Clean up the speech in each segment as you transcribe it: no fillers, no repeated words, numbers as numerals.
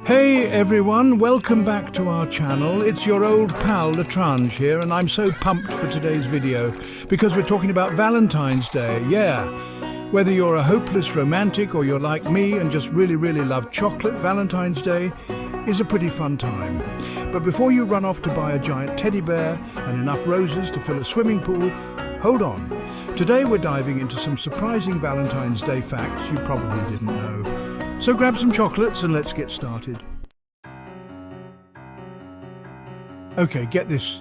Hey everyone, welcome back to our channel. It's your old pal Latrange here, and I'm so pumped for today's video because we're talking about Valentine's Day. Yeah, whether you're a hopeless romantic or you're like me and just really love chocolate, Valentine's Day is a pretty fun time. But before you run off to buy a giant teddy bear and enough roses to fill a swimming pool, hold on. Today we're diving into some surprising Valentine's Day facts you probably didn't know. So grab some chocolates and let's get started. Okay, get this.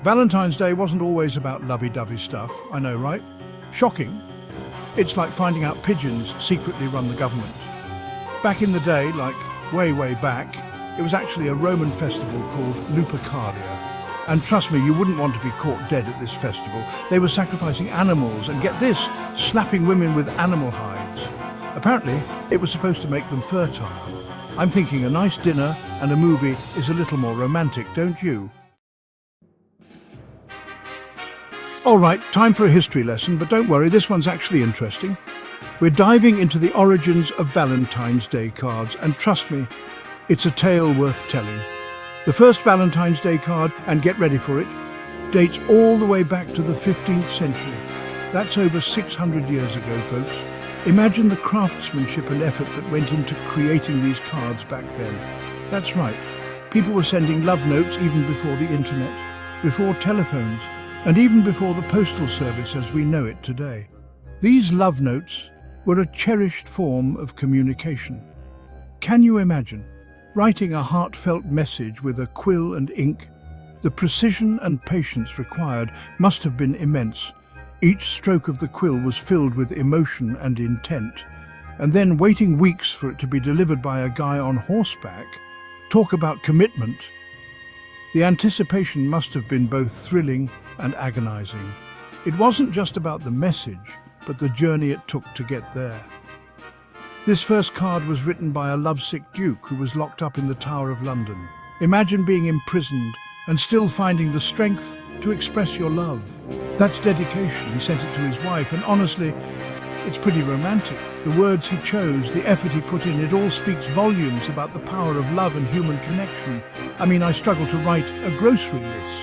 Valentine's Day wasn't always about lovey-dovey stuff, I know, right? Shocking. It's like finding out pigeons secretly run the government. Back in the day, like way back, it was actually a Roman festival called Lupercalia. And trust me, you wouldn't want to be caught dead at this festival. They were sacrificing animals and, get this, slapping women with animal hides. Apparently, it was supposed to make them fertile. I'm thinking a nice dinner and a movie is a little more romantic, don't you? All right, time for a history lesson, but don't worry, this one's actually interesting. We're diving into the origins of Valentine's Day cards, and trust me, it's a tale worth telling. The first Valentine's Day card, and get ready for it, dates all the way back to the 15th century. That's over 600 years ago, folks. Imagine the craftsmanship and effort that went into creating these cards back then. That's right, people were sending love notes even before the internet, before telephones, and even before the postal service as we know it today. These love notes were a cherished form of communication. Can you imagine writing a heartfelt message with a quill and ink? The precision and patience required must have been immense. Each stroke of the quill was filled with emotion and intent. And then waiting weeks for it to be delivered by a guy on horseback. Talk about commitment. The anticipation must have been both thrilling and agonizing. It wasn't just about the message, but the journey it took to get there. This first card was written by a lovesick duke who was locked up in the Tower of London. Imagine being imprisoned and still finding the strength to express your love. That's dedication. He sent it to his wife, and honestly, it's pretty romantic. The words he chose, the effort he put in, it all speaks volumes about the power of love and human connection. I mean, I struggle to write a grocery list.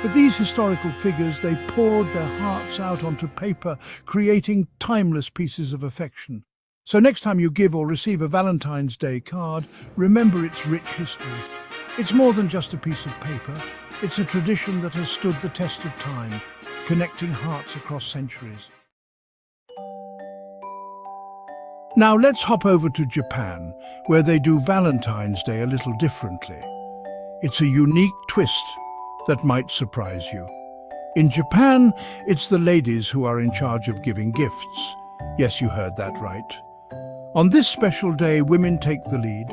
But these historical figures, they poured their hearts out onto paper, creating timeless pieces of affection. So next time you give or receive a Valentine's Day card, remember its rich history. It's more than just a piece of paper. It's a tradition that has stood the test of time, connecting hearts across centuries. Now let's hop over to Japan, where they do Valentine's Day a little differently. It's a unique twist that might surprise you. In Japan, it's the ladies who are in charge of giving gifts. Yes, you heard that right. On this special day, women take the lead.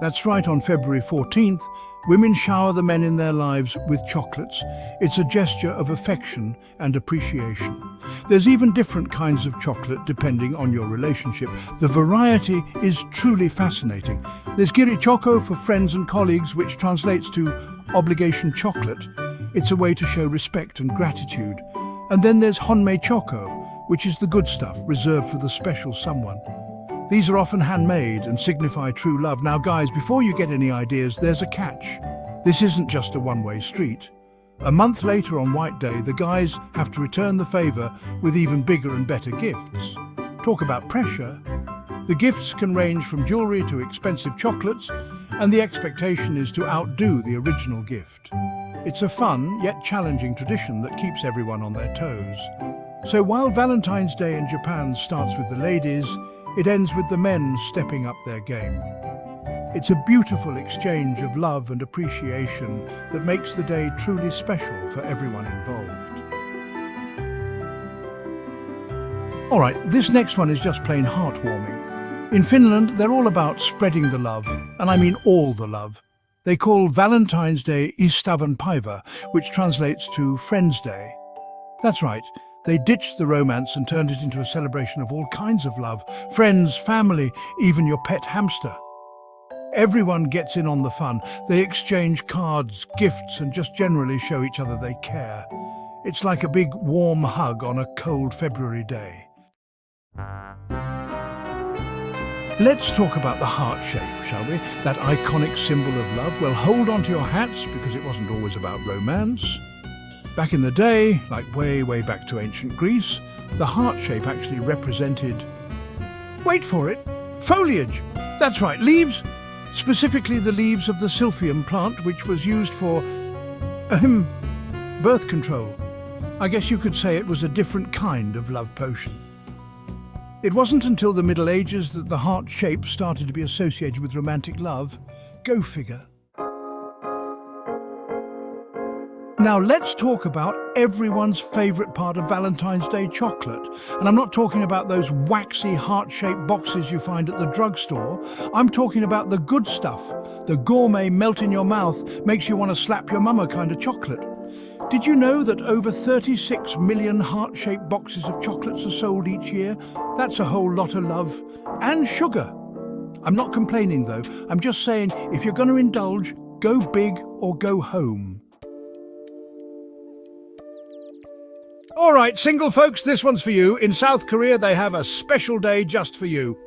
That's right, on February 14th, women shower the men in their lives with chocolates. It's a gesture of affection and appreciation. There's even different kinds of chocolate depending on your relationship. The variety is truly fascinating. There's giri choco for friends and colleagues, which translates to obligation chocolate. It's a way to show respect and gratitude. And then there's honmei choco, which is the good stuff, reserved for the special someone. These are often handmade and signify true love. Now guys, before you get any ideas, there's a catch. This isn't just a one-way street. A month later on White Day, the guys have to return the favor with even bigger and better gifts. Talk about pressure. The gifts can range from jewelry to expensive chocolates, and the expectation is to outdo the original gift. It's a fun yet challenging tradition that keeps everyone on their toes. So while Valentine's Day in Japan starts with the ladies, it ends with the men stepping up their game. It's a beautiful exchange of love and appreciation that makes the day truly special for everyone involved. All right, this next one is just plain heartwarming. In Finland, they're all about spreading the love, and I mean all the love. They call Valentine's Day Ystävänpäivä, which translates to Friend's Day. That's right. They ditched the romance and turned it into a celebration of all kinds of love. Friends, family, even your pet hamster. Everyone gets in on the fun. They exchange cards, gifts, and just generally show each other they care. It's like a big warm hug on a cold February day. Let's talk about the heart shape, shall we? That iconic symbol of love. Well, hold on to your hats because it wasn't always about romance. Back in the day, like way back to ancient Greece, the heart shape actually represented, wait for it, foliage. That's right, leaves. Specifically the leaves of the silphium plant, which was used for, birth control. I guess you could say it was a different kind of love potion. It wasn't until the Middle Ages that the heart shape started to be associated with romantic love. Go figure. Now let's talk about everyone's favourite part of Valentine's Day chocolate. And I'm not talking about those waxy heart-shaped boxes you find at the drugstore. I'm talking about the good stuff, the gourmet melt-in-your-mouth, makes you want to slap your mama kind of chocolate. Did you know that over 36 million heart-shaped boxes of chocolates are sold each year? That's a whole lot of love. And sugar. I'm not complaining though. I'm just saying, if you're going to indulge, go big or go home. All right, single folks, this one's for you. In South Korea, they have a special day just for you.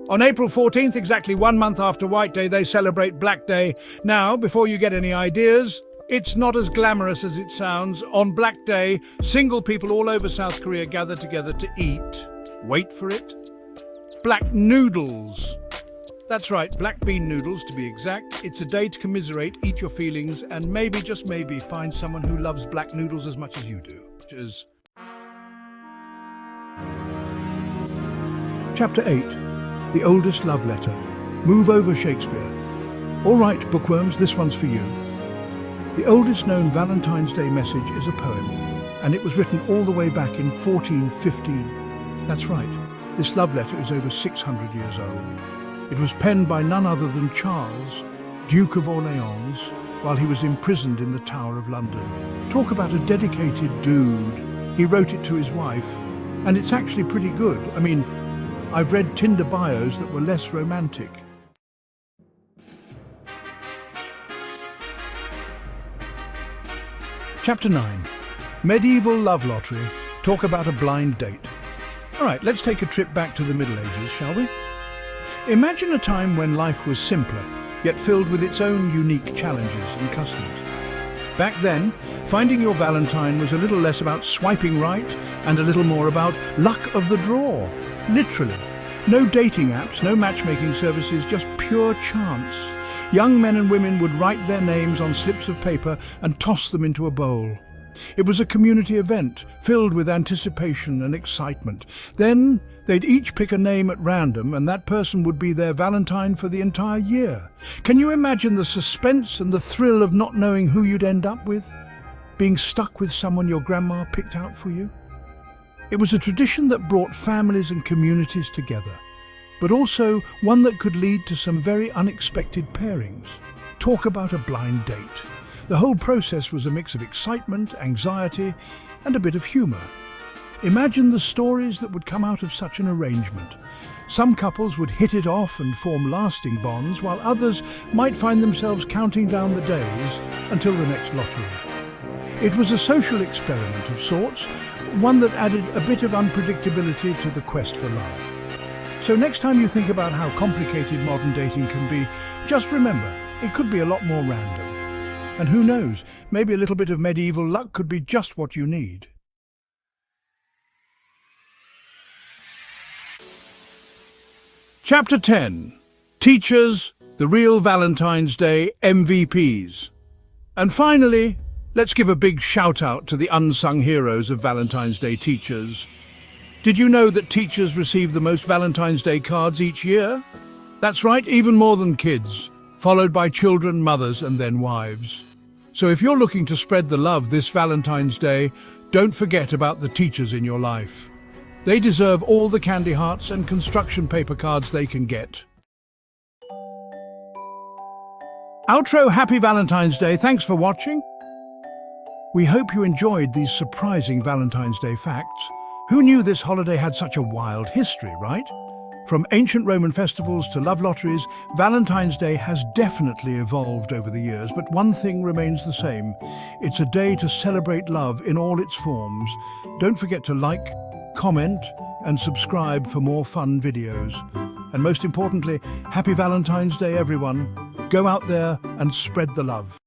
On April 14th, exactly 1 month after White Day, they celebrate Black Day. Now, before you get any ideas, it's not as glamorous as it sounds. On Black Day, single people all over South Korea gather together to eat, wait for it, black noodles. That's right, black bean noodles to be exact. It's a day to commiserate, eat your feelings, and maybe, just maybe, find someone who loves black noodles as much as you do. Cheers. Chapter 8. The Oldest Love Letter. Move over, Shakespeare. All right, bookworms, this one's for you. The oldest known Valentine's Day message is a poem, and it was written all the way back in 1415. That's right, this love letter is over 600 years old. It was penned by none other than Charles, Duke of Orleans, while he was imprisoned in the Tower of London. Talk about a dedicated dude. He wrote it to his wife, and it's actually pretty good. I mean, I've read Tinder bios that were less romantic. Chapter 9. Medieval Love Lottery. Talk about a blind date. All right, let's take a trip back to the Middle Ages, shall we? Imagine a time when life was simpler, yet filled with its own unique challenges and customs. Back then, finding your Valentine was a little less about swiping right and a little more about luck of the draw. Literally. No dating apps, no matchmaking services, just pure chance. Young men and women would write their names on slips of paper and toss them into a bowl. It was a community event, filled with anticipation and excitement. Then they'd each pick a name at random, and that person would be their Valentine for the entire year. Can you imagine the suspense and the thrill of not knowing who you'd end up with? Being stuck with someone your grandma picked out for you? It was a tradition that brought families and communities together, but also one that could lead to some very unexpected pairings. Talk about a blind date. The whole process was a mix of excitement, anxiety, and a bit of humour. Imagine the stories that would come out of such an arrangement. Some couples would hit it off and form lasting bonds, while others might find themselves counting down the days until the next lottery. It was a social experiment of sorts, one that added a bit of unpredictability to the quest for love. So next time you think about how complicated modern dating can be, just remember, it could be a lot more random. And who knows, maybe a little bit of medieval luck could be just what you need. Chapter 10. Teachers, the real Valentine's Day MVPs. And finally, let's give a big shout out to the unsung heroes of Valentine's Day teachers. Did you know that teachers receive the most Valentine's Day cards each year? That's right, even more than kids, followed by children, mothers, and then wives. So if you're looking to spread the love this Valentine's Day, don't forget about the teachers in your life. They deserve all the candy hearts and construction paper cards they can get. Outro, happy Valentine's Day. Thanks for watching. We hope you enjoyed these surprising Valentine's Day facts. Who knew this holiday had such a wild history, right? From ancient Roman festivals to love lotteries, Valentine's Day has definitely evolved over the years, but one thing remains the same. It's a day to celebrate love in all its forms. Don't forget to like, comment, and subscribe for more fun videos. And most importantly, happy Valentine's Day, everyone. Go out there and spread the love.